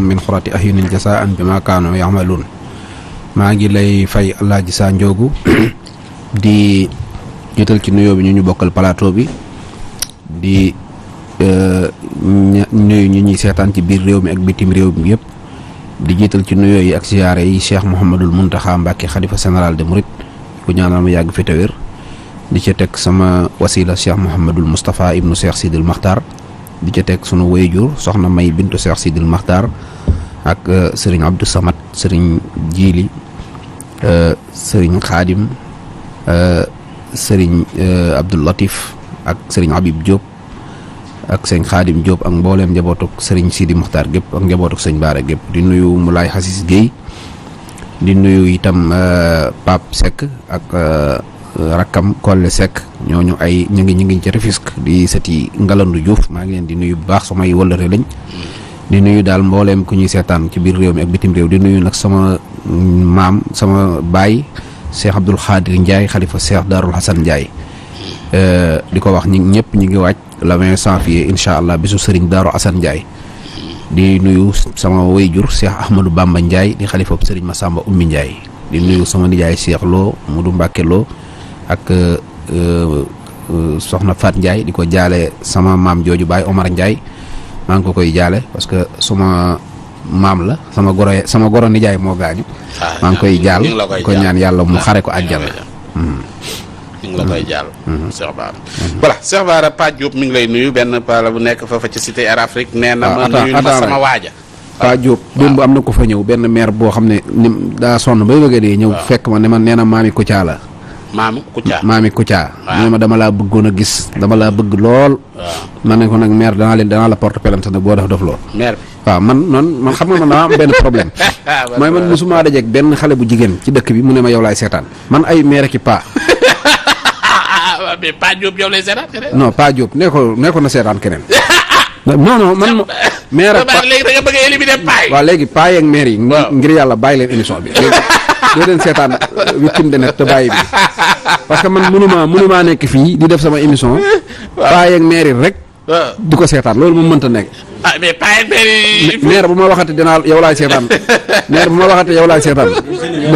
lahum min xurati ahyunin jasaan bima kaanu yamaluun. maa ngi lay fay Alaaji Sa Ndiogou di jiital ci nuyoo bi ñu bokkal plateau bi di nuyu ñi ñuy seetaan ci biir réew mi ak bitim réew mi yëpp di jiital ci nuyoo yi ak siyaare yi Cheikh Mouhamadul Mountakha Mbacké xalifa général de Mouride ku ñaanal ma yàgg fi te wér di ca teg sama wasila Cheikh Mouhamadul Moustapha ibnu Cheikh Sidil Makhtar di ca teg sunu wayjur soxna May bintu Cheikh Sidil Makhtar ak sëriñ Abdou Samad sëriñ Jiili sëriñ Xaadim sëriñ Abdou Latif ak sëriñ Habib Diop ak sëñ Xaadim Diop ak mbooleem njabootuk sëriñ Sidi Muxtaar gépp ak njabootuk sëñ Baara gépp di nuyu Moulay Xasis Guèye di nuyu itam Pape Seck ak rakkam Kolle Seck ñooñu ay ñu ngi ci Rufisque di sëti Ngalandu Diouf maa ngi leen di nuyu bu baax samay wëllëre lañ di nuyu daal mbooleem ku ñuy seetaan ci biir réew mi ak bitim réew di nuyu nag sama maam sama baay Cheikh Abdoul Khadir Ndiaye xalifa Cheikh Darul Hassan Ndiaye di ko wax ñëpp ñu ngi waaj le 20 janvier incha allah bisu Serigne Darou Hassan Ndiaye di nuyu sama wayjur Cheikh Ahmadou Bamba Ndiaye di xalifa Serigne Massamba Oumy Ndiaye di nuyu sama nijaay Cheikh Lo Modou Mbacke Lo ak soxna Fat Ndiaye di ko jaale sama maam jooju Baye Omar Ndiaye maa ngi ko koy jaale parce que suma maam la sama goro nijaay moo gaañu maa ngi koy jaal di ko ñaan yàlla mu xare ko àjjana ñu ngi la koy jàll Cheikh Bara voilà Cheikh Bara Pa Diop mi ngi lay nuyu benn pala bu nekk foofa ci cité Air Afrique nee na ma nuyu ma sama waaja Pa Diop démb am na ko fa ñëw benn maire boo xam ne ni daa sonn bay bëgg dee ñëw fekk ma ne ma nee na maami Kouthia la maami Kouthia nee ma dama laa bëggoon a gis dama laa bëgg lool ma ne ko nag maire danaa la porte plainte nag boo def lool maire waaw man xam nga man dama am benn problème mooy man mosuma dajeeg benn xale bu jigéen ci dëkk bi mu ne ma yow laay seetaan man ay maire ki pa mais Pa Diop yow lay seetaan keneen non Pa Diop nee ko na seetaan keneen non man maire ak léegi da nga bëgg a éliminer paa yi waaw léegi paa yeeg maire yi ngir yàlla bàyyi leen émission bi doo leen seetaan victime de net te bàyyi bi parce que man mënumaa nekk fii di def sama émission paa yeeg maire yi rek di ko seetaan loolu moom mënta nekk mais paa yeeg maire yi maire bu ma waxati dinaa yow laay seetaan maire bu ma waxati yow laay seetaan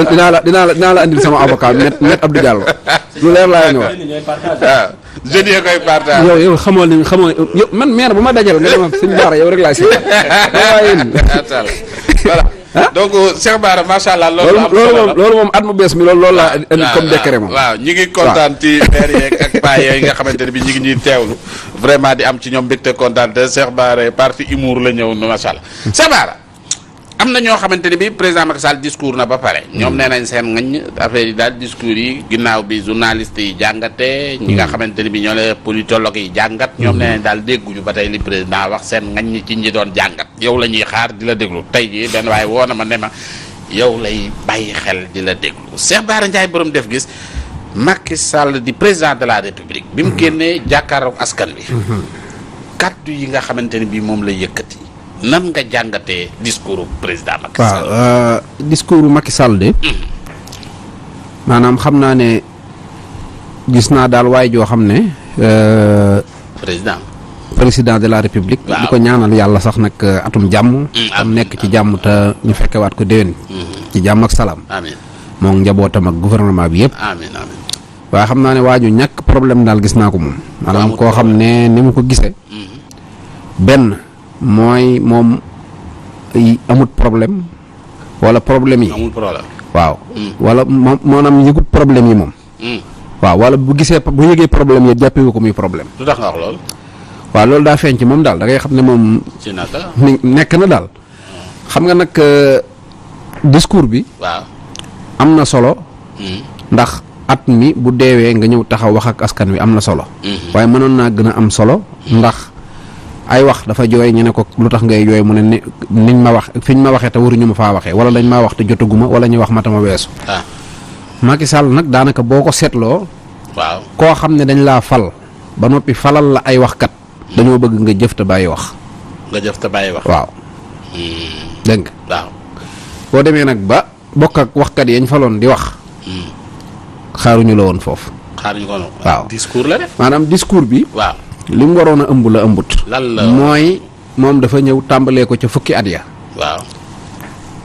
dinaa la andil sama avocat met Abdou Diallo lu leer laa ñu wax waaw jeunes yi koy partage yow xamoo yow man maire bu ma dajal nga dema suñu baara yow rek laay seetaan waaye voilà donc Cheikh Bara macha allah loolu moom at mu bees mi loolu laa indi comme décret moom waaw ñi ngi kontaan ci maire yeeg ak paa yooyu nga xamante ne bi ñi ngi ñuy teewlu vraiment di am ci ñoom mbégte kontaan te Cheikh Bara parti humour la ñëw macha allah Cheikh Bara am na ñoo xamante ne bi président Macky Sall discours na ba pare ñoom nee nañ seen ngañ affaire yi daal discours yi ginnaaw bi journaliste yi jàngate ñi nga xamante ne bi ñoo la politologue yi jàngat ñoom nee nañ daal dégguñu ba tey li président wax seen ngañ ci ñi doon jàngat yow la ñuy xaar di la déglu tey jii benn waaye woo na ma ne ma yow lay bàyyi xel di la déglu Cheikh Bara Ndiaye borom def gis Macky Sall di président de la République bi mu génnee jàkkaaroog askan wi kaddu yi nga xamante ne bi moom lay yëkkati nan nga jàngatee discours président Macky Sall. waaw discours Macky Sall de maanaam xam naa ne gis naa daal waaye joo xam ne. président de la république. di ko ñaanal yàlla sax nag atum jàmm. am nekk ci jàmm te ñu fekkewaat ko déwén. ci jàmm ak salaam. amiin moom njabootam ak gouvernement bi yëpp. amiin amiin. waaye xam naa ne waa ju ñàkk problème daal gis naa ko moom. maanaam koo xam ne ni mu ko gisee. benn. mooy moom amut problème wala problème yi. amul problème waaw. wala moom maanaam yëgut problème yi moom. waaw wala bu yëgee problème yi jàppee ko muy problème. lu tax nga wax loolu. waaw loolu daa feeñ ci moom daal da ngay xam ne moom. ci naka nekk na daal. xam nga nag discours bi. waaw am na solo. ndax at mi bu deewee nga ñëw taxaw wax ak askan wi am na solo. waaye mënoon naa gën a am solo ndax. ay wax dafa jooy ñu ne ko lu tax ngay jooy mu ne niñ ma wax fiñ ma waxee te waruñu ma faa waxee wala dañ maa wax te jotaguma wala ñu wax ma tama weesu. Macky Sall nag daanaka boo ko seetloo. waaw koo xam ne dañ laa fal ba noppi falal la ay waxkat. dañoo bëgg nga jëf te bàyyi wax. nga jëf te bàyyi wax. waaw. dégg nga. waaw boo demee nag ba bokk ak waxkat yañ faloon di wax. xaaruñu la woon foofu. xaaruñu ko waaw discours la def. maanaam discours bi. waaw li mu waroon a ëmb la ëmbut. lan la mooy moom dafa ñëw tàmbalee ko ca fukki at ya. waaw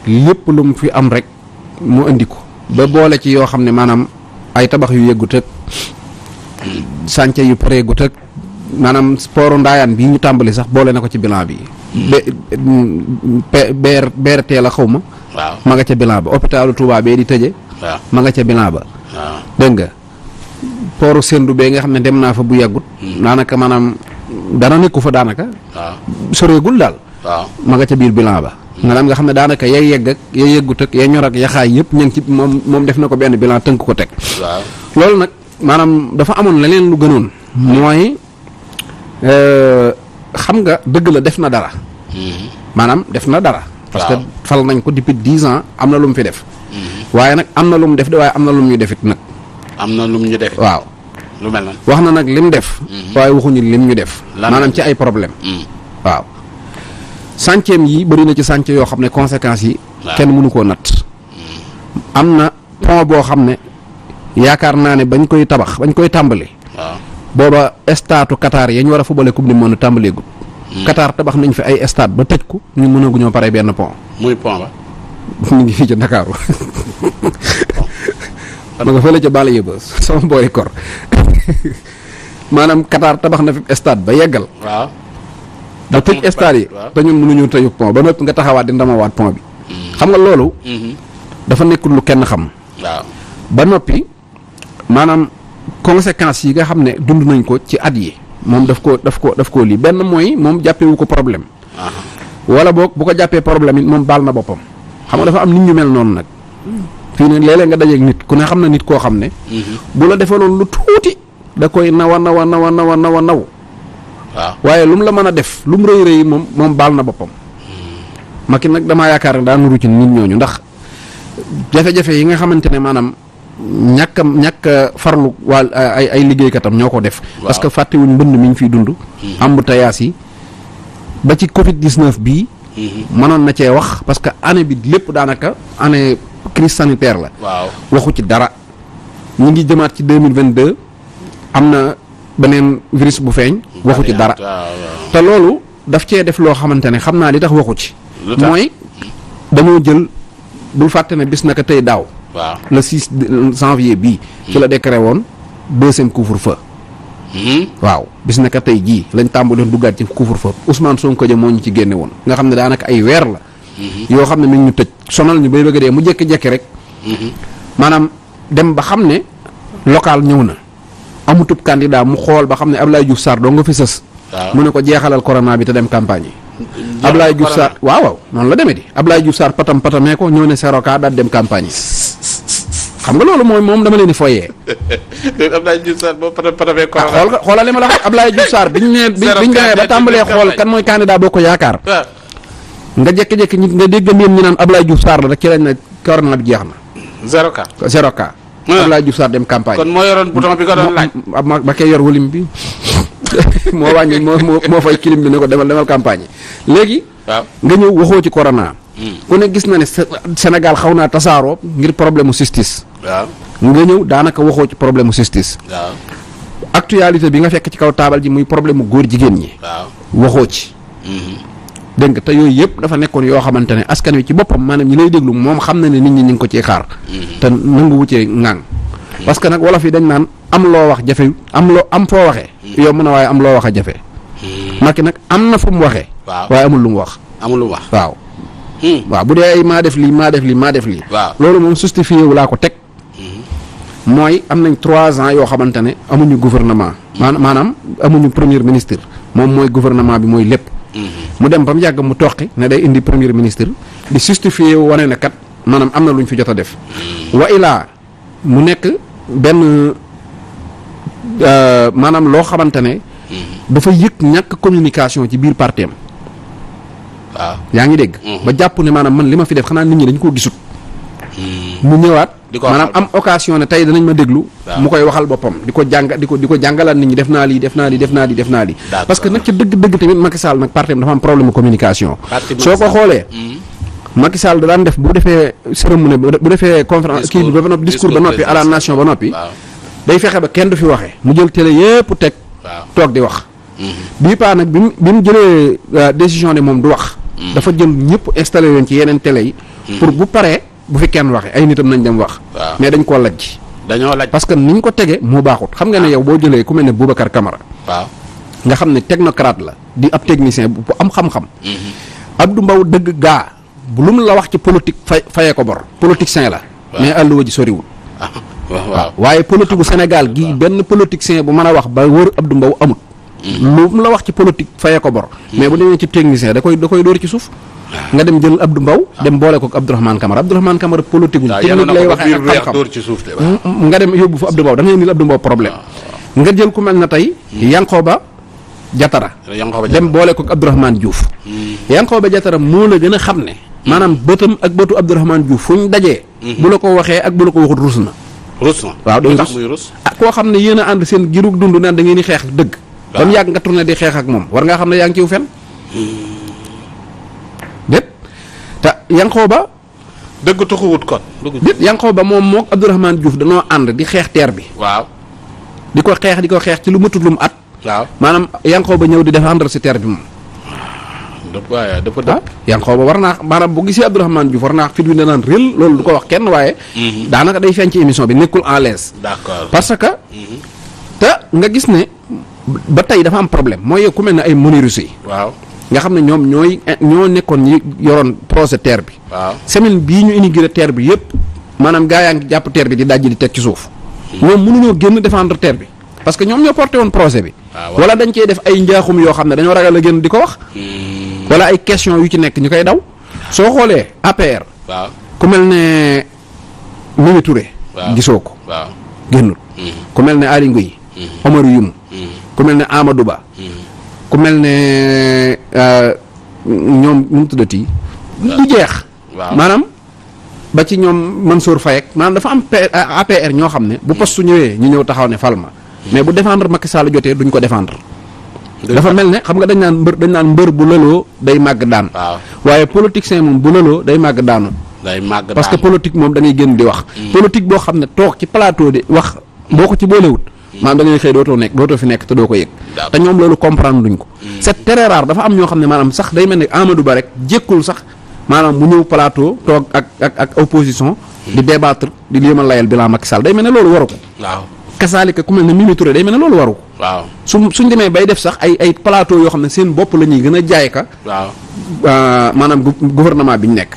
lépp lu mu fi am rek mu indi ko ba boole ci yoo xam ne maanaam ay tabax yu yëggut ak sànce yu pareegut ak maanaam sportu ndaayaan bii ñu tàmbali sax boole na ko ci bilan bi. BRT la xaw ma. waaw ma nga ca bilan ba hôpitalu Touba bee di tëje. waaw ma nga ca bilan ba. waaw dégg nga pooru Sendou bee nga xam ne dem naa fa bu yàggut. daanaka maanaam dara nekku fa daanaka. waaw soreegul daal. waaw ma nga ca biir bilan ba. nga xam ne daanaka yay yegg ak yay yeggut ak yay ñor ak yaxaay yëpp ñu ngi ci moom def na ko benn bilan tënk ko teg. waaw loolu nag maanaam dafa amoon leneen lu gënoon. mooy xam nga dëgg la def na dara. maanaam def na dara. parce que fal nañ ko depuis 10 ans am na lu mu fi def. waaye nag am na lu mu def de waaye am na lu mu ñu defit nag. am na lu mu ñu def. waaw lu mel na. wax na nag lim def. waaye waxuñu lim ñu def. maanaam ci ay problème waaw chantier yi bëri na ci chantier yoo xam ne conséquences yi. kenn mënu koo natt. am na pont boo xam ne yaakaar naa ne bañ koy tabax bañ koy tàmbali. waaw booba stade Qatar ya ñu war a fubale coupe du monde tàmbaleegul. Qatar tabax nañ fi ay stade ba tëj ko ñu mënaguñoo pare benn pont. muy pont ba. mu ngi fii ci Ndakaaru ma nga fële ca Balla yëba sama boori kor maanaam Qatar tabax na fi stade ba yeggal. waaw da tëj stade yi te ñun mënuñu tëju pont ba noppi nga taxawaat di ndamawaat pont bi. xam nga loolu. dafa nekkul lu kenn xam. waaw ba noppi maanaam conséquences yi nga xam ne dund nañ ko ci at yi moom daf koo lii benn mooy moom jàppewu ko problème. wala boog bu ko jàppee problème it moom baal na boppam. xam nga dafa am nit ñu mel noonu nag. fii ne léeg-léeg nga dajeeg nit ku ne xam na nit koo xam ne. bu la defaloon lu tuuti da koy naw. waaw waaye lu mu la mën a def lu mu rëy rëy moom baal na boppam. Macky nag damaa yaakaar ne daa nuru ci nit ñooñu ndax jafe-jafe yi nga xamante ne maanaam ñàkk farlu waa ay liggéeykatam ñoo ko def. parce que fàttewuñ mbënd mi ñu fiy dund. embouteillage yi ba ci Covid 19 bii. mënoon na cee wax parce que année bi lépp daanaka année crise sanitaire la. waaw waxu ci dara. ñu ngi jëmaat ci 2022 am na beneen virus bu feeñ. waxu ci dara te loolu daf cee def loo xamante ne xam naa li tax waxu ci. mooy dañoo jël bul fàtte ne bis naka tey daaw. waaw le 6 janvier bii. ci la décret woon 2e couvre-feu. waaw bis naka tey jii lañ tàmbaloon duggaat ci couvre-feu Ousmane Sonko ja moo ñu ci génne woon nga xam ne daanaka ay weer la. yoo xam ne mi ngi ñu tëj sonal ñu bay bëgg a dee mu jékki-jékki rek. maanaam dem ba xam ne local ñëw na amutub candidat mu xool ba xam ne Abdoulaye Diouf Sarr doo nga fi sës. mu ne ko jeexalal corona bi te dem campagne yi. Abdoulaye Diouf Sarr waaw noonu la demee di Abdoulaye Diouf Sarr patamee ko ñëw ne Seroka daal dem campagne yi. xam nga loolu mooy moom dama leen di foyee. Abdoulaye Diouf Sarr boo patamee corona. xoolal li ma la wax Abdoulaye Diouf Sarr biñ demee ba tàmbalee xool kan mooy candidat boo ko yaakaar. nga jékki-jékki nga dégg ngeen ñu naan Abdoulaye Diouf Sarr la rek ci lañ ne corona bi jeex na. Seroka. Abdoulaye Diouf Sarr dem campagne. kon moo yoroon bouton bi ko doon laaj. ma koy yor wulim bi moo wàññi moo fay kilim bi ne ko demal campagne yi léegi. waaw nga ñëw waxoo ci corona. ku ne gis na ne Sénégal xaw naa tasaaroo ngir problème mu justice. waaw nga ñëw daanaka waxoo ci problème mu justice. waaw actualité bi nga fekk ci kaw taabal ji muy problème mu góor jigéen ñi. waaw waxoo ci. dégg nga te yooyu yëpp dafa nekkoon yoo xamante ne askan wi ci boppam maanaam ñi lay déglu moom xam na ne nit ñi ñu ngi ko ciy xaar. te nangu wuccee ŋaang. parce que nag wolof yi dañ naan am loo wax jafe am foo waxee. yomb na waaye am loo wax a jafe. Macky nag am na fu mu waxee. waaye amul lu mu wax. amul lu mu wax waaw. waaw bu dee ay maa def lii. waaw loolu moom justifié wu laa ko teg. mooy am nañ 3 ans yoo xamante ne amuñu gouvernement. maanaam amuñu premier ministre moom mooy gouvernement bi mooy lépp. mu dem ba mu yàgg mu toqi ne day indi premier ministre di justifié wane ne kat maanaam am na lu ñu fi jot a def. wa ilaa mu nekk benn maanaam loo xamante ne. dafa yëg ñàkk communication ci biir parteem. waaw yaa ngi dégg. ba jàpp ne maanaam man li ma fi def xanaa nit ñi dañ koo gisut. mu ñëwaat. maanaam am occasion ne tey danañ ma déglu. mu koy waxal boppam di ko jàngalaat nit ñi def naa lii. parce que nag ci dëgg tamit Macky Sall nag parteem dafa am problème communication. soo ko xoolee. Macky Sall da daan def bu defee cérémonie bu defee conférence kii bi ba noppi discours ba noppi à la nation ba noppi. day fexe ba kenn du fi waxee mu jël télé yépp teg. toog di wax. bii paa nag bi mu jëlee décision ne moom du wax. dafa jël ñëpp installé leen ci yeneen télé yi. pour bu paree bu fi kenn waxee ay nitam nañ dem wax. mais dañ koo lajj. dañoo laj parce que niñ ko tege moo baaxut xam nga ne yow boo jëlee ku mel ne Boubacar Camara. waaw nga xam ne technocrate la di ab technicien bu am xam-xam. Abdou Mbow dëgg gaa bu lu mu la wax ci politique fayee ko bor politicien la. mais àlluwa ji soriwul. waaw waaye politique bu Sénégal gii benn politicien bu mën a wax ba wër Abdou Mbow amut. lu mu la wax ci politique fayee ko bor. mais bu demee ci technicien da koy dóor ci suuf. nga dem jël Abdou Mbow. dem boole ko Abdourahmane Camara Abdourahmane Camara politique gu. technique lay waxee ak xam-xam nga dem yóbbu fa Abdou Mbow da ngay indil Abdou Mbow problème. nga jël ku mel na tey. Yankhoba Diattara. dem boole ko Abdourahmane Diouf. Yankhoba Diattara moo la gën a xam ne. maanaam bëtam ak bëtu Abdourahmane Diouf fu ñu dajee. bu la ko waxee ak bu la ko waxut rus na. waaw day rus koo xam ne yéen a ànd seen girug dund naan da ngeen di xeex dëgg. ba mu yàgg nga tourné di xeex ak moom war ngaa xam ne yaa ngi ciw fen déet te Yankhoba dëgg tuxuwut kon. déet Yankhoba moom mook Abdourahmane Diouf danoo ànd di xeex teer bi. waaw di ko xeex ci lu matut lu mu at. waaw maanaam Yankhoba ñëw di défendre si teer bi moom. waaye dafa dëpp. Yankhoba war naa maanaam bu gisee Abdourahmane Diouf war naa fit wi ne naan réel loolu du ko wax kenn waaye. daanaka day feeñ ci émission bi nekkul en l'aise. d'accord parce que. te nga gis ne ba tey dafa am problème mooy ku mel ne ay Mounirou Sy. waaw nga xam ne ñoom ñoo nekkoon ñi yoroon projet terre bi. waaw semaine bii ñu inauguré terre bi yëpp maanaam gaa yaa ngi jàpp terre bi di dajji di teg ci suuf. ñoom mënuñoo génn défendre terre bi parce que ñoom ñoo porté woon projet bi. wala dañ cey def ay njaaxum yoo xam ne dañoo ragal a génn di ko wax. wala ay question yu ci nekk ñu koy daw. soo xoolee APR. waaw ku mel ne Mimi Touré. gisoo ko. waaw génnul. ku mel ne Aly Ngouille. Omar Youm. ku mel ne Amadou Ba. ku mel ne ñoom nu mu tuddati. du jeex. maanaam ba ci ñoom Mansour Faye ak maanaam dafa am APR ñoo xam ne bu poste su ñëwee ñu ñëw taxaw ne Falma mais bu défendre Macky Sall jotee duñ ko défendre. dafa mel ne xam nga dañ naan mbër bu lëloo day màgg daan. waaye politicien moom bu lëloo day màgg daanu. parce que politique moom da ngay génn di wax. politique boo xam ne toog ci plateau di wax boo ko ci boolewut. maanaam da ngay xëy dootoo fi nekk te doo ko yëg. te ñoom loolu comprendre duñ ko. c'est très rare dafa am ñoo xam ne maanaam sax day mel ne Amadou Ba rek jékkul sax maanaam mu ñëw plateau toog ak opposition. di débattre di jéem a layal bilan Macky Sall day mel ne loolu waru ko. waaw kasaalika ku mel ne Mimi Touré day mel ne loolu waru ko. waaw suñ demee bay def sax ay plateau yoo xam ne seen bopp la ñuy gën a jaay ka. maanaam gouvernement bi ñu nekk.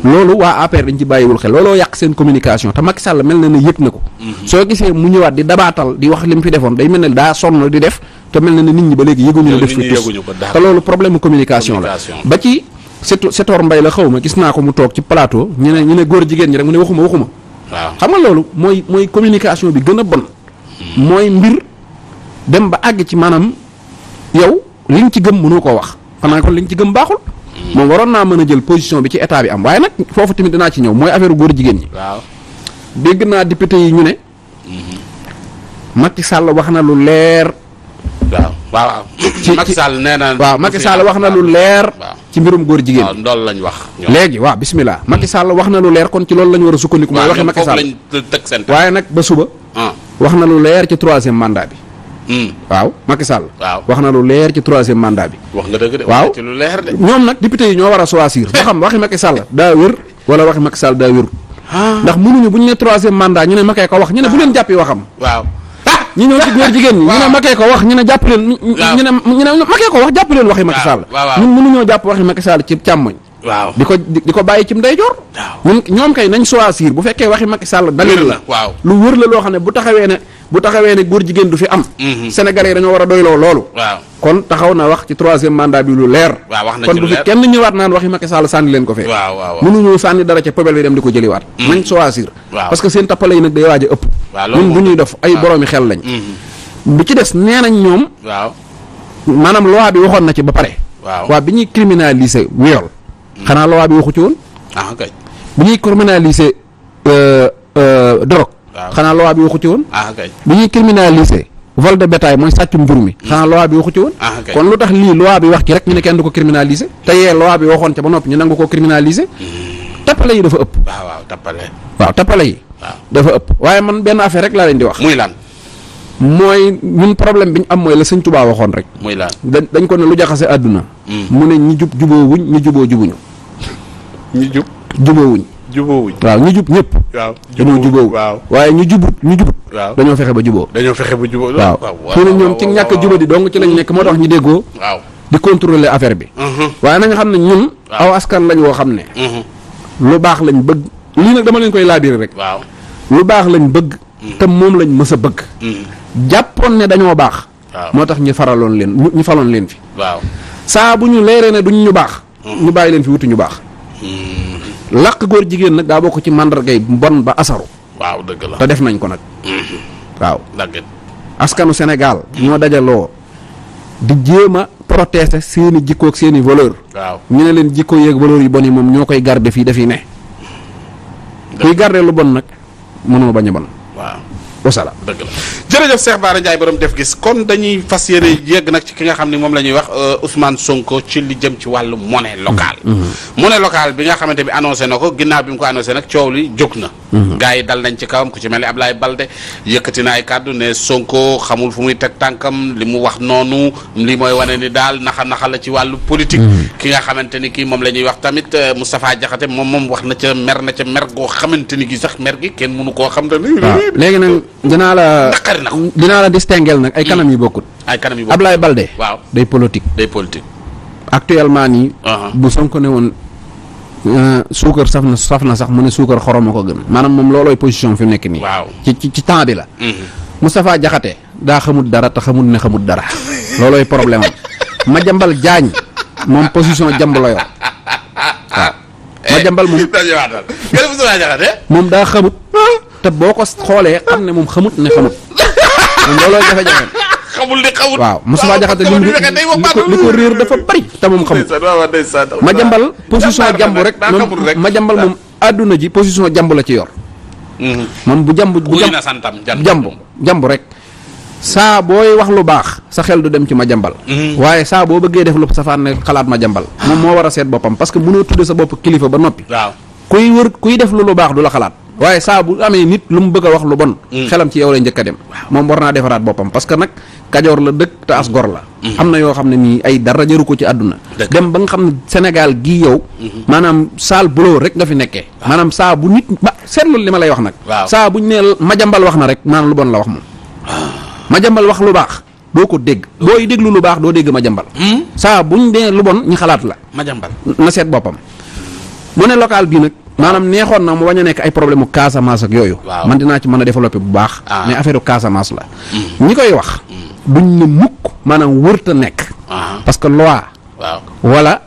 loolu waa APR dañ ci bàyyiwul xel looloo yàq seen communication te Macky Sall mel na ne yëg na ko. soo gisee mu ñëwaat di dabaatal di wax li mu fi defoon day mel ne daa sonn di def te mel na ne nit ñi ba léegi yëguñu ne def fi tus te loolu problème communication la ba ci Setor Mbaye la xaw ma gis naa ko mu toog ci plateau ñu ne góor jigéen ñi rek mu ne waxuma waaw xam nga loolu mooy communication bi gën a bon mooy mbir dem ba àgg ci maanaam yow li nga ci gëm mënoo koo wax xanaa kon li nga ci gëm baaxul moom waroon naa mën a jël position bi ci état bi am waaye nag foofu tamit dinaa ci ñëw mooy affaire góor jigéen ñi. waaw dégg naa député yi ñu ne. Macky Sall wax na lu leer. waaw Macky Sall nee na. waaw Macky Sall wax na lu leer. ci mbirum góor jigéen. waaw loolu lañ wax. léegi waaw bismillah Macky Sall wax na lu leer kon ci loolu la ñu war a sukkandiku. mooy waxi Macky Sall waaye nag ba suba. wax na lu leer ci 3e mandat bi. waaw Macky Sall. wax na lu leer ci 3e mandat bi. wax nga dëgg de waaw ci lu leer de. ñoom nag député yi ñoo war a choisir ba xam waxi Macky Sall daa wér wala waxi Macky Sall daa wér. ndax mënuñu bu ñu ne 3e mandat ñu ne Macky ko wax ñu ne bu leen jàppee waxam. waaw ñu ñëw ci góor jigéen ñi. ñu ne Macky ko wax ñu ne jàpp leen. ñu ne Macky ko wax jàpp leen waxi Macky Sall. ñun mënuñoo jàpp waxi Macky Sall ci càmmoñ. waaw di ko bàyyi ci ndeyjoor. ñoom kay nañ choisir bu fekkee waxi Macky Sall dalil la. waaw lu wër la loo xam ne bu taxawee ne góor jigéen du fi am. Sénégalais yi dañoo war a doyloo loolu. waaw kon taxaw na wax ci 3e mandat bi lu leer. waaw wax na ci kon lu bu fi leer kenn ñëwaat naan waxi Macky Sall sànni leen ko fee. waaw mënuñu sànni dara ca poubelle bi dem di ko jëliwaat. nañ choisir. parce que seen tappale yi nag day waaj a ëpp. ñun bu ñuy def ay boroomi xel lañ. bi ci des nee nañ ñoom. waaw maanaam loi bi waxoon na ci ba pare. waaw bi ñuy criminaliser viol. xanaa loi bi waxu ci woon. kay bi ñuy criminaliser drogue. xanaa loi bi waxu ci woon. kay bi ñuy criminaliser vol de bétail mooy sàccum jur mi. xanaa loi bi waxu ci woon. kon lu tax lii loi bi wax ci rek ñu ne kenn du ko criminaliser. te yee loi bi waxoon ca ba noppi ñu nangu koo criminaliser. tappale yi dafa ëpp. tappale. waaw tappale yi. dafa ëpp waaye man benn affaire rek laa leen di wax. muy lan. mooy ñun problème bi ñu am mooy la sëñ Tuubaa waxoon rek. muy lan dañ ko ne lu jaxase àdduna. mu ne ñi jub juboowuñ ñi juboo jubuñu. ñi jub juboowuñ. jubóowuñ. waaw ñu jub ñëpp. waaw dañoo jubóowu. waaw waaye ñu jubut. waaw dañoo fexe ba juboo. dañoo fexe ba jubóo. waaw fu ne ñoom ci ñàkk a jubadi dong ci lañ nekk moo tax ñu déggoo. waaw di contrôler affaire bi. waaye na nga xam ne ñun. aw askan lañ woo xam ne. lu baax lañ bëgg. lii nag dama leen koy laabiri rek. waaw lu baax lañ bëgg. te moom lañ mës a bëgg. jàppoon ne dañoo baax. waaw moo tax ñu faraloon leen ñu faloon leen fi. waaw saa bu ñu leeree ne duñ ñu baax. ñu bàyyi leen fi wutu ñu baax. làq góor jigéen nag daa bokk ci màndargay mbon ba asaru. waaw dëgg la te def nañ ko nag. waaw dëgg askanu Sénégal. ñoo dajaloo di jéem a protester seeni jikkoog seeni valeur. waaw ñu ne leen jikko yeeg valeur yu bon yi moom ñoo koy garder fii dafiy ne. kuy garder lu bon nag mënoo bañ a bon. waaw wasalaam. dëgg la jërëjëf Cheikh Bara Ndiaye borom def gis kon dañuy fas yéene yegg nag ci ki nga xam ne moom la ñuy wax Ousmane Sonko ci li jëm ci wàllu monnaie locale. monnaie locale bi nga xamante bi annoncé na ko ginnaaw bi mu ko annoncé nag coow li jóg na. gars yi dal nañ ci kawam ku ci mel ni Ablaye Balde yëkkati na ay kàddu ne Sonko xamul fu muy teg tànkam li mu wax noonu li mooy wane ni daal naxa la ci wàllu politique. ki nga xamante ni kii moom la ñuy wax tamit Moustapha Diakhaté moom wax na ca mer goo xamante ni gi sax mer gi kenn mënu koo xam te ni. waaw léegi nag dinaa la distinguer nag ay kanam yu bokkut. ay kanam yu bokkut Ablaye Balde. waaw day politique. actuellement nii. bu Sonko ne woon suukar saf na sax mu ne suukar xorom a ko gën. maanaam moom loolooy position fi mu nekk nii. waaw ci temps bi la. Moustapha Diakhaté daa xamut dara te xamut ne xamut dara. loolooy problème am Madiambal Diagne moom position jamb la yor waaw. Madiambal moom daa xamut. te boo ko xoolee xam ne moom xamut ne xamut moom loolooy jafe-jafe. xamul li xamut waaw Moustapha Diakhaté li ko réer dafa bari te moom xamut. Madiambal position jamb rek moom Madiambal moom àdduna ji position jamb la ci yor. moom bu jamb rek saa booy wax lu baax sa xel du dem ci Madiambal. waaye saa boo bëggee def lu safaan ne xalaat Madiambal. moom moo war a seet boppam parce que mënoo tudde sa bopp kilifa ba noppi. waaw kuy def lu baax du la xalaat. waaye saa bu amee nit lu mu bëgg a wax lu bon. xelam ci yow lay njëkk a dem. moom war naa defaraat boppam parce que nag kajoor la dëkk te as gor la. am na yoo xam ne nii ay dara jëru ko ci àdduna. dem ba nga xam ne Sénégal gii yow. maanaam saal buloo rek nga fi nekkee. maanaam saa bu nit ba seetlu li ma lay wax nag. saa bu ñu nee Madiambal wax na rek maanaam lu bon la wax moom. Madiambal wax lu baax doo ko dégg booy déglu lu baax doo dégg Madiambal. saa bu ñu nee lu bon ñu xalaat la. Madiambal na seet boppam. monnaie locale bii nag. maanaam neexoon na mu bañ a nekk ay problème mu Casamance ak yooyu. man dinaa ci mën a développer bu baax. mais affaire Casamance la. ñi koy wax. duñ ne mukk maanaam wërta nekk. parce que loi. wala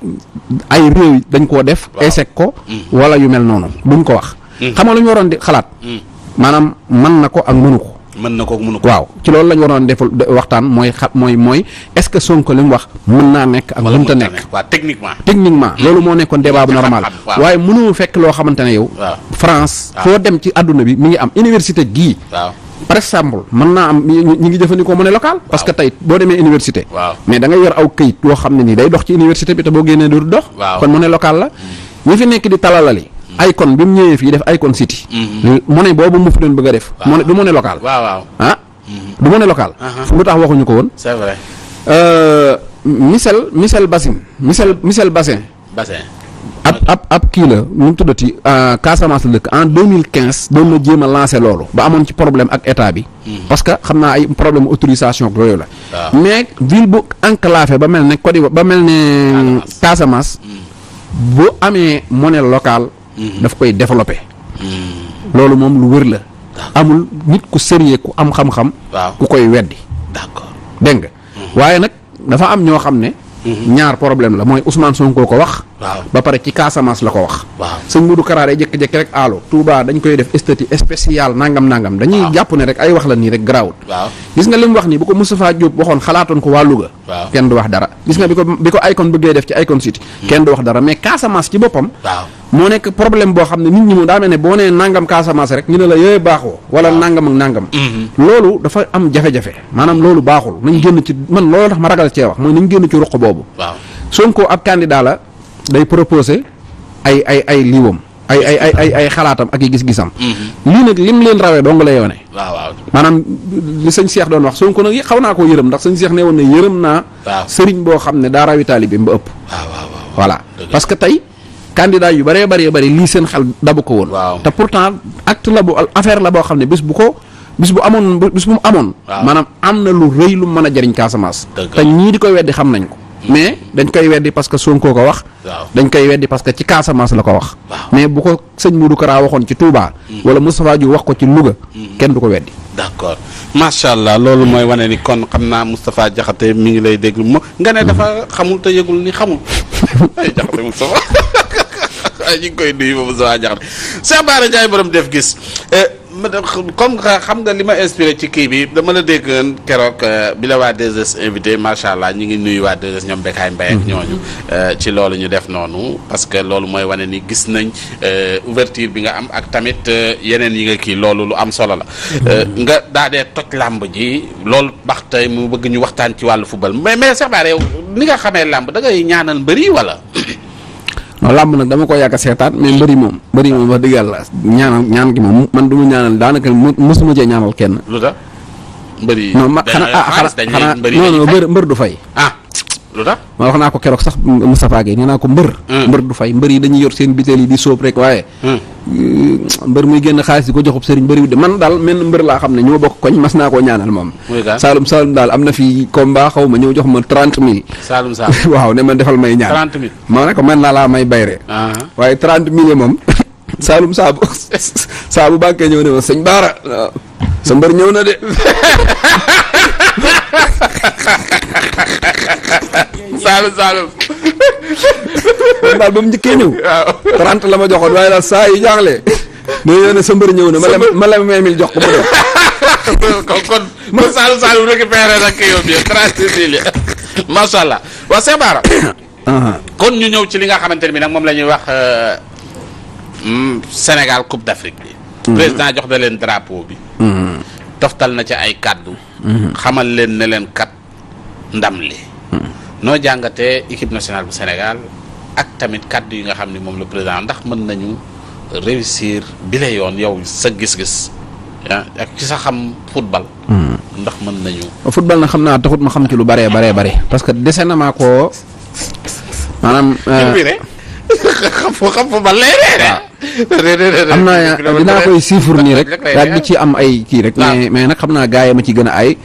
ay réew dañ koo def. échec ko. wala yu mel noonu duñ ko wax. xam nga lu ñu waroon di xalaat. maanaam mën na ko ak mënu ko. waaw ci loolu la ñu waroon def waxtaan mooy est-ce que Sonko li mu wax mën naa nekk ak mënta nekk. waaw techniquement loolu moo nekkoon débat bu normal. waaye mënoo fekk loo xamante ne yow. France foo dem ci àdduna bi mi ngi am université gii. par exemple mën naa am ñi ngi jëfandikoo monnaie locale. parce que tey boo demee université. mais da ngay yor aw këyit yoo xam ne nii day dox ci université bi te boo génnee du dox. kon monnaie locale la ñi fi nekk di talalali. Icon bi mu ñëwee fii def Icon City. monnaie boobu mu fi doon bëgg a def. du monnaie locale. du monnaie locale. lu tax waxuñu ko woon. c'est vrai. Michel Bassin. ab kii la nu mu tuddati Casamance la dëkk en 2015 doon na jéem a lancé loolu ba amoon ci problème ak état bi. parce que xam naa ay problème autorisation ak yooyu la. mais ville bu enclavé ba mel ne Côte d'Ivoire ba mel ne Casamance. bu amee monnaie locale. daf koy développé. loolu moom lu wër la. amul nit ku sérieux ku am xam-xam. ku koy weddi. d'accord dégg nga. waaye nag dafa am ñoo xam ne. ñaar problème la mooy Ousmane Sonko ko wax. ba pare ci Casamance la ko wax. sëñ Modou Kara day jékki-jékki rek allo Touba dañ koy def statut spécial nangam. dañuy jàpp ne rek ay wax la nii rek garaawut. gis nga li mu wax nii bu ko Moustapha Diop waxoon xalaatoon ko waa Louga. kenn du wax dara gis nga bi ko Icon bëggee def ci Icon City. kenn du wax dara mais Casamance ci boppam. moo nekk problème boo xam ne nit ñi moom daa mel ne boo nee nangam Casamance rek ñu ne la yooyu baaxoo wala nangam ak nangam. loolu dafa am jafe-jafe maanaam loolu baaxul nañ génn ci man loolu tax ma ragal cee wax mooy nañ génn ci ruq boobu. Sonko ab candidat la day proposer ay liiwam ay xalaatam ak i gis-gisam. lii nag lim leen rawee dong la yoone. waaw maanaam li sëñ Cheikh doon wax Sonko nag xaw naa koo yërëm ndax sëñ Cheikh ne woon ne yërëm naa. sëriñ boo xam ne daa rawi taalibe ba ëpp. voilà parce que tey candidat yu bëree lii seen xel dabu ko woon. te pourtant acte la bu affaire la boo xam ne bis bu mu amoon. maanaam am na lu rëy lu mën a jëriñ Casamance. te ñii di koy weddi xam nañ ko. mais dañ koy weddi parce que Sonko ko wax. dañ koy weddi parce que ci Casamance la ko wax. mais bu ko sëñ Modou Kara waxoon ci Touba. wala Moustapha Diouf wax ko ci Louga. kenn du ko weddi. d'accord macha allah loolu mooy wane ni kon xam naa Moustapha Diakhaté mi ngi lay déglu nga ne dafa xamul te yëgul ni xamul ay Diakhaté Moustapha ay ñu ngi koy nuyu ba Moustapha Diakhaté Cheikh Bara Ndiaye borom def gis. comme xam nga li ma inspiré ci kii bi dama la dégg keroog bi la waa 2S invité macha allah ñu ngi nuyu waa 2S ñoom Bekaay Mbaye ak ñooñu ci loolu ñu def noonu parce que loolu mooy wane ni gis nañ ouverture bi nga am ak tamit yeneen yi nga kii loolu lu am solo la. nga daa dee toj làmb ji loolu bax tey mu bëgg ñu waxtaan ci wàllu football mais Cheikh Bara yow ni nga xamee làmb da ngay ñaanal mbëri wala. non làmb nag dama ko yàgg a seetaan mais mbëri moom wax dëgg yàlla ñaan gi moom man du ma ñaanal daanaka mosuma cee ñaanal kenn. lu tax mbëri. non ma xanaa mbër du fay. lu tax ma wax naa ko keroog sax Moustapha Gueye nee naa ko mbër du fay mbër yi dañuy yor seen bitéel yi di sóob rek waaye. mbër muy génn xaalis di ko joxub sëriñ bëriwul de man daal menn mbër laa xam ne ñoo bokk koñ mas naa koo ñaanal moom. Saalum daal am na fi combat xaw ma ñëw jox ma 30 000. Saalum waaw ne ma defal may ñaan 30 000. ma ne ko man laa may bayre waaye 30 000 moom Saalum saa bu bànkee ñëw ne ma sëñ Bara sa mbër ñëw na de. Saalum man daal ba mu njëkkee ñëw 30 la ma joxoon waaye daal saa yi jaaxle nee na sa mbër ñëw na ma la 20 000 jox ko mu dem. kon Saalum récupéré nag yow bi 30 000 macha allah waaw Cheikh Bara kon ñu ñëw ci li nga xamante ne bi nag moom la ñuy wax Sénégal Coupe d'Afrique bi. président jox na leen drapeau bi. toftal na ci ay kaddu. xamal leen ne leen kat ndam li. noo jàngatee équipe nationale bu Sénégal ak tamit kaddu yi nga xam ni moom le président ndax mën nañu réussir bi la yoon yow sa gis-gis ak ci sa xam football. ndax mën nañu. football nag xam naa taxut ma xam ci lu bare parce que dese na maa koo maanaam. xam football am naa dinaa koy siifur nii rek daal di ci am ay kii rek. mais nag xam naa gars yi ma ci gën a ay.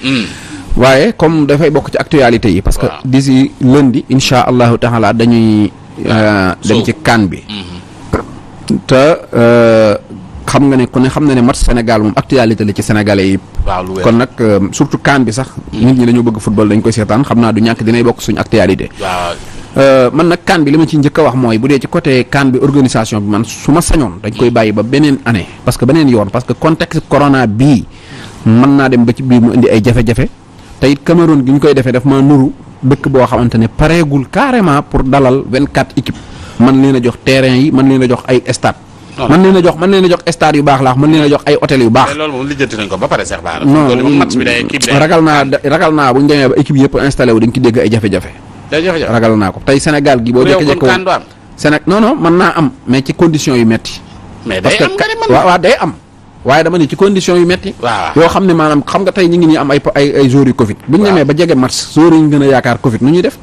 waaye comme dafay bokk ci actualité yi parce que d'ici lundi incha allahu taala dañuy dem ci CAN bi te xam nga ne ku ne xam na ne match Sénégal moom actualité la ci sénégalais yi kon nag surtout CAN bi sax nit ñi dañoo bëgg football dañ koy seetaan xam naa du ñàkk dinay bokk suñu actualité man nag CAN bi li ma ci njëkk a wax mooy bu dee ci côté CAN bi organisation bi man su ma sañoon dañ koy bàyyi ba beneen année parce que beneen yoon parce que contexte corona bii mën naa dem ba ci biir mu indi ay jafe-jafe te it Cameroun gi ñu koy defee daf ma nuru dëkk boo xamante ne pareegul carrément pour dalal 24 équipes man leen a jox terrain yi man leen a jox ay stade man leen a jox stade yu baax laax man leen a jox ay hôtel yu baax. loolu moom lijjanti nañ ko ba pare Cheikh Bara. non match bi day ragal naa bu ñu demee ba équipe yëpp installé wu dañ ci dégg ay jafe-jafe. ragal naa ko tey Sénégal gi boo jékki-jékki non mën naa am mais ci conditions yu metti mais day am nga ne man waaw day am. waaye dama ne ci conditions yu metti yoo xam ne maanaam xam nga tey ñu ngi nii am ay joueurs yu Covid. bu ñu demee ba jege match joueurs yi ñu gën a yaakaar Covid nu ñuy def.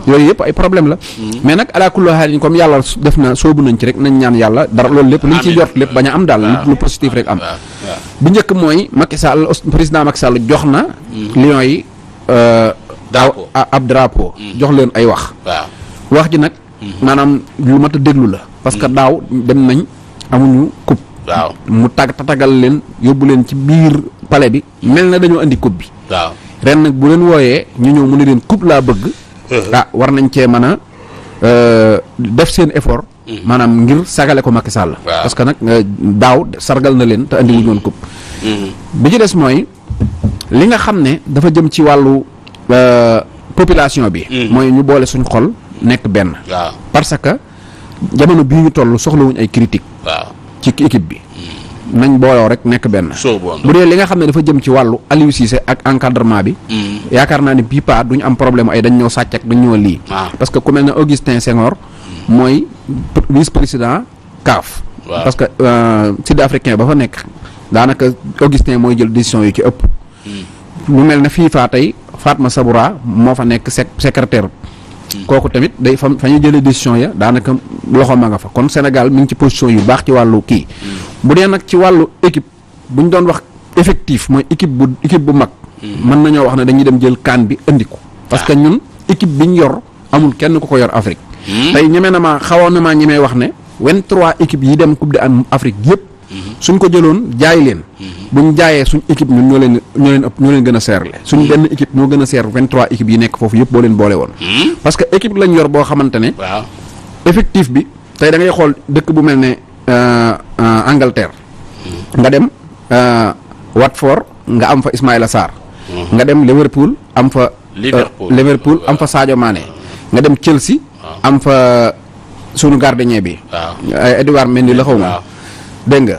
yooyu yëpp ay problème la. mais nag ala kulli haal comme yàlla def na soobu nañ ci rek nañ ñaan yàlla dara loolu lépp luñ ciy jot lépp bañ a am daal lu positif rek am. bu njëkk mooy Macky Sall président Macky Sall jox na. Lions yi. ab drapeau. jox leen ay wax. wax ji nag. maanaam lu mat a déglu la. parce que daaw dem nañ amuñu coupe. mu tatagal leen yóbbu leen ci biir palais bi mel na dañoo andi coupe bi. ren nag bu leen wooyee ñu ñëw mu ne leen coupe laa bëgg. war nañ cee mën a def seen effort. maanaam ngir sagale ko Macky Sall. parce que nag daaw sargal na leen te andi wuñu woon coupe. bi ci des mooy li nga xam ne dafa jëm ci wàllu population bi. mooy ñu boole suñ xol nekk benn. parce que jamono bii ñu toll soxlawuñ ay critique ci équipe bi. nañ booloo rek nekk benn. bu dee li nga xam ne dafa jëm ci wàllu Aliou Cissé ak encadrement bi. yaakaar naa ne bii pas duñu am problème ay dañ ñoo sàcc ak dañ ñoo lii. parce que ku mel ne Augustin Senghor mooy vice président CAF parce que sud africain ba fa nekk daanaka Augustin mooy jël décision yu ci ëpp. lu mel ne FIFA tey Fatma Saboura moo fa nekk secrétaire. kooku tamit day fa ñu jëlee décision ya daanaka loxo ma nga fa kon Sénégal mi ngi ci position yu baax ci wàllu kii. bu dee nag ci wàllu équipe bu ñu doon wax effectif mooy équipe bu mag. mën nañoo wax ne dañuy dem jël kaan bi indi ko. parce que ñun équipe bi ñu yor amul kenn ku ko yor Afrique. tey xawoon na maa ñemee wax ne 23 équipes yi dem coupe d'Afrique yëpp. suñ ko jëloon jaay leen. buñ jaayee suñ équipe ñun ñoo leen gën a seerle. suñ benn équipe moo gën a seer 23 équipes yi nekk foofu yëpp boo leen boole woon. parce que équipe lañ yor boo xamante ne. waaw effectif bi tey da ngay xool dëkk bu mel ne Angleterre. nga dem Watford nga am fa Ismaïla Sarr. nga dem Liverpool am fa. Liverpool am fa Sadio Mané. nga dem Chelsea. am fa sunu gardien bi. Edouard Mendy la xaw ma. dégg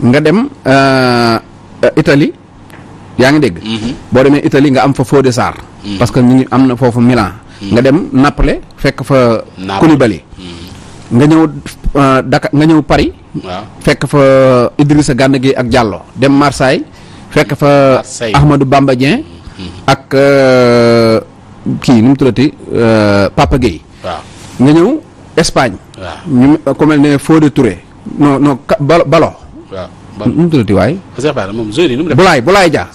nga dem Italie yaa ngi dégg. boo demee Italie nga am fa Fodé Sarr. parce que ñu ngi am na foofu Milan. nga dem Naples fekk fa. Koulibaly. nga ñëw Dakar nga ñëw Paris. fekk fa Idrissa Gana Gueye ak Diallo dem Marseille fekk fa. Ahmadou Bamba Dieng. ak kii nu mu tuddati Papa Gueye. nga ñëw Espagne. ñu ku mel ne Fodé Touré. non Balo. nu mu tuddati waay. Boulaye Dia.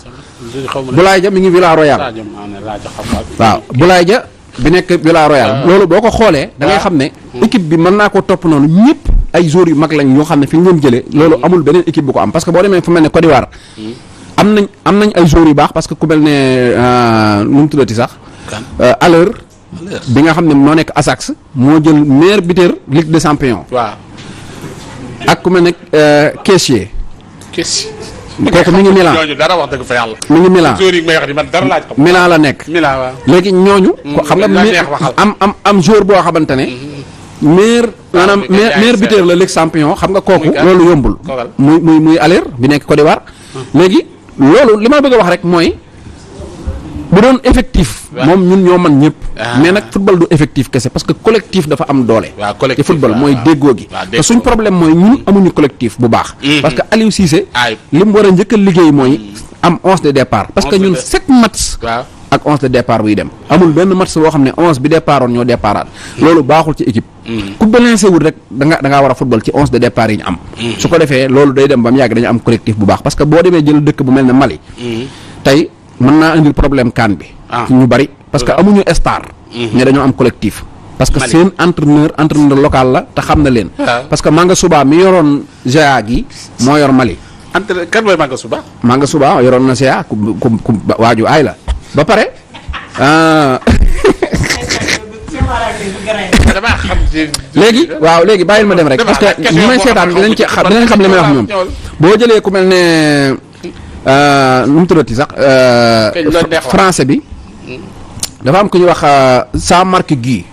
Boulaye Dia mi ngi Villarreal. waaw Boulaye Dia bi nekk Villarreal. loolu boo ko xoolee. da ngay xam ne. équipe bi mën naa ko topp noonu ñëpp ay joueurs yu mag lañ yoo xam ne fi ñu leen jëlee. loolu amul beneen équipe bu ko am parce que boo demee fu mel ne Côte d'Ivoire. am nañ ay joueurs yu baax parce que ku mel ne nu mu tuddati sax. à l'heure bi nga xam ne moo nekk Ajax moo jël meilleur buteur Ligue des Champions. waaw. ak ku mel ne Kessié. kooku mi ngi Milan ñooñu dara wax dëgg fa yàlla. mi ngi Milan joueurs yi may wax di man dara laaj ko. Milan la nekk. Milan waaw. léegi ñooñu. xam nga am joueur boo xamante ne. meilleur buteur la Ligue Champion xam nga kooku. loolu yombul. muy Aller bi nekk Côte d'Ivoire. léegi loolu li ma bëgg a wax rek mooy. bu doon effectif. moom ñun ñoo man ñëpp. mais nag football du effectif kese parce que collectif dafa am doole. te football mooy déggoo gi. te suñ problème mooy ñun amuñu collectif bu baax. parce que Aliou Cissé. li mu war a njëkk a liggéey mooy am 11 de départ. parce que ñun 7 matchs. ak 11 de départ buy dem. amul benn match boo xam ne 11 bi départoon ñoo départaat. loolu baaxul ci équipe. ku balancé wul rek da ngaa war a football ci 11 de départ yi ñu am. su ko defee loolu day dem ba mu yàgg dañu am collectif bu baax parce que boo demee jël dëkk bu mel ne Mali. tey mën naa indil problème CAN bi. ñu bari parce que amuñu star. mais dañoo am collectif. parce que seen entraîneur local la te xam na leen. parce que Manga Souba mi yoroon GA gi moo yor Mali. kan mooy Manga Souba. Manga Souba yoroon na GA ku waaju aay la ba pare. léegi bàyyil ma dem rek parce que ñi may seetaan dinañ xam li may wax ñoom boo jëlee ku mel ne. nu mu tuddati sax français bi dafa am ku ñuy wax Jean-Marc Guy.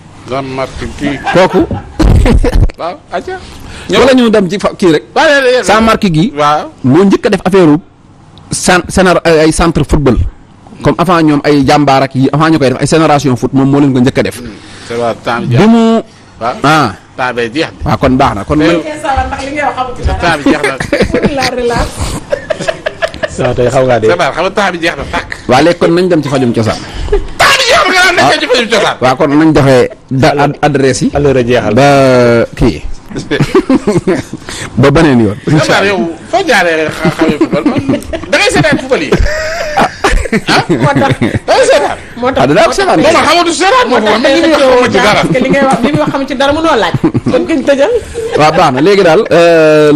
kooku. waaw atia. wala ñu dem ci kii rek. Jean-Marc Guy. moo njëkk a def affaire ay centre football. comme avant ñoom ay jàmbaar ak yi avant ñu koy def ay génération foot moom moo leen ko njëkk a def. bi mu. temps bay jeex waaw kon baax na kon man. temps bi jeex na. waaw tey xaw ngaa dee. xam nga temps bi jeex na tàkk. waa léegi kon nañ dem ci fajum cosaan. temps bi jeex na nga naan ci fajum cosaan. waaw kon nañ joxe adresse yi. alors jeexal ba kii ba beneen yoon. incha allah yow foo jaaree xamee football da ngay seetaan football yi. moo tax da ngay seetaan. moo tax dinaa ko seetaan. non man xamatu seetaan moo fa mais li muy wax xamu ci dara. parce que li ngay wax li muy wax xamu ci dara mënoo laaj. kon kañ tëjal. waaw baax na léegi daal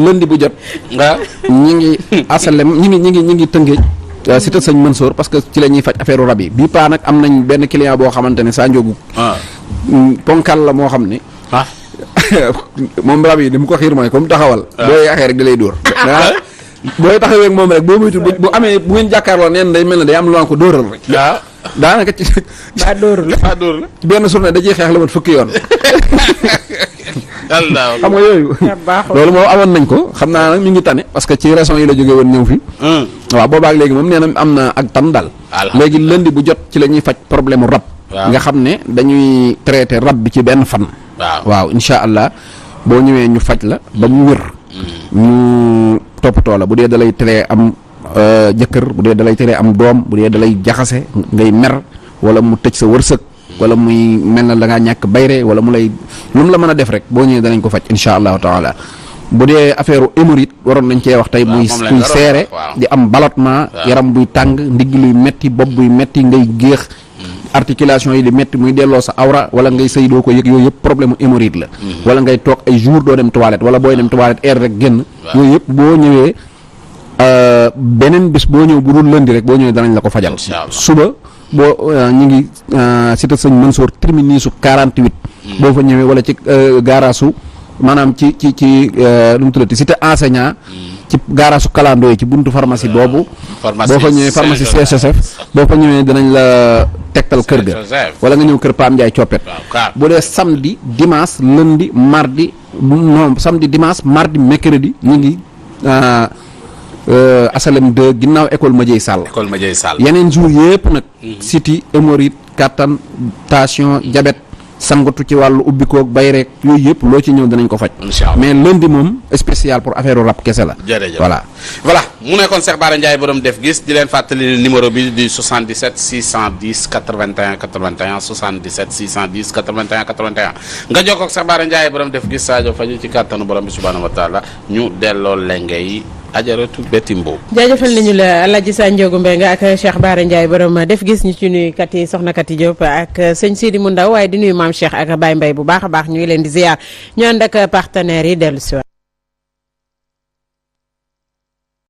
lundi bu jot. waaw ñi ngi asalem ñi ngi tëngéej. si ta sëñ Mansour parce que ci la ñuy faj affaire rab yi bii paa nag am nañ benn client boo xamante ne saa njóogu. ponkal la moo xam ne. moom rab yi ni mu ko xiir mooy comme taxawal. booy yaxee rek da lay dóor. booy taxawee ak moom rek boo muytu bu amee bu ngeen jàkkaarloo neen day mel ne day am lu ko dóoral rek. waaw daanaka ci. baa dóoru la ci benn journée da ciy xeex la mat fukki yoon. xam nga yooyu. loolu moom amoon nañ ko xam naa nag mi ngi tane parce que ci régions yi la jógee woon ñëw fi. waaw boobaak léegi moom nee na am na ak tan daal. léegi lundi bu jot ci la ñuy faj problème mu rab. nga xam ne dañuy traité rab bi ci benn fan. waaw incha allah boo ñëwee ñu faj la ba mu wér. ñu toppatoo la bu dee dalay teree am jëkkër, bu dee dalay teree am doom, bu dee dalay jaxase ngay mer wala mu tëj sa wërsëg wala muy mel na da ngaa ñàkk bayre wala mu lay lu mu la mën a def rek boo ñëwee danañ ko faj incha allahu taala. bu dee affaire hémorroïde waroon nañ cee wax tey muy kuy seere di am ballottement yaram buy tàng ndigg luy metti bopp buy metti ngay géex articulation yi di metti muy delloo sa awra wala ngay sëy doo ko yëg yooyu yëpp problème mu hémorroïde la wala ngay toog ay jour doo dem toilette wala booy dem toilette air rek génn yooyu yëpp boo ñëwee beneen bis boo ñëw bu dul lëndi rek boo ñëwee danañ la ko fajal suba boo ñu ngi cité sëñ Mansour terminus 48 boo fa ñëwee wala ci gaaraasu maanaam ci lu mu tuddati cité enseignant ci gaaraasu kalandoo yi ci buntu pharmacie boobu boo fa ñëwee pharmacie CSSF boo fa ñëwee dinañ la tegtal kër ga wala nga ñëw kër Pam Ndiaye coppet bu dee samedi dimanche lundi mardi non samedi dimanche mardi mercredi ñu ngi asalem 2 ginnaaw école Madiaye Sall yeneen jour yëpp nag siti hémorroïde kattan tension diabète sangatu ci wàllu ubbikoog bay rek yooyu yëpp loo ci ñëw dinañ ko faj mais lundi moom spécial pour affaire rap kese la voilà mu nekkoon Cheikh Bara Ndiaye borom def gis di leen fàttali numéro bi di 77 610 81 81 77 610 81 81 nga jokkoo ak Cheikh Bara Ndiaye borom def gis Sadio faju ci kàttanu borom bi subhanahu wa taala ñu delloo lenge yi ajaratu Betty Mbow. jaajëfal nañu la Alaaji Sanjoogu Mbengue ak Cheikh Bara Ndiaye borom def gis ñu ci nuyu kat yi soxna Kati Diop ak sëñ Sidi mu ndaw waaye di nuyu maam Cheikh ak Baye Mbaye bu baax a baax ñu ngi leen di ziar ñu ànd ak partenaires yi dellu si waat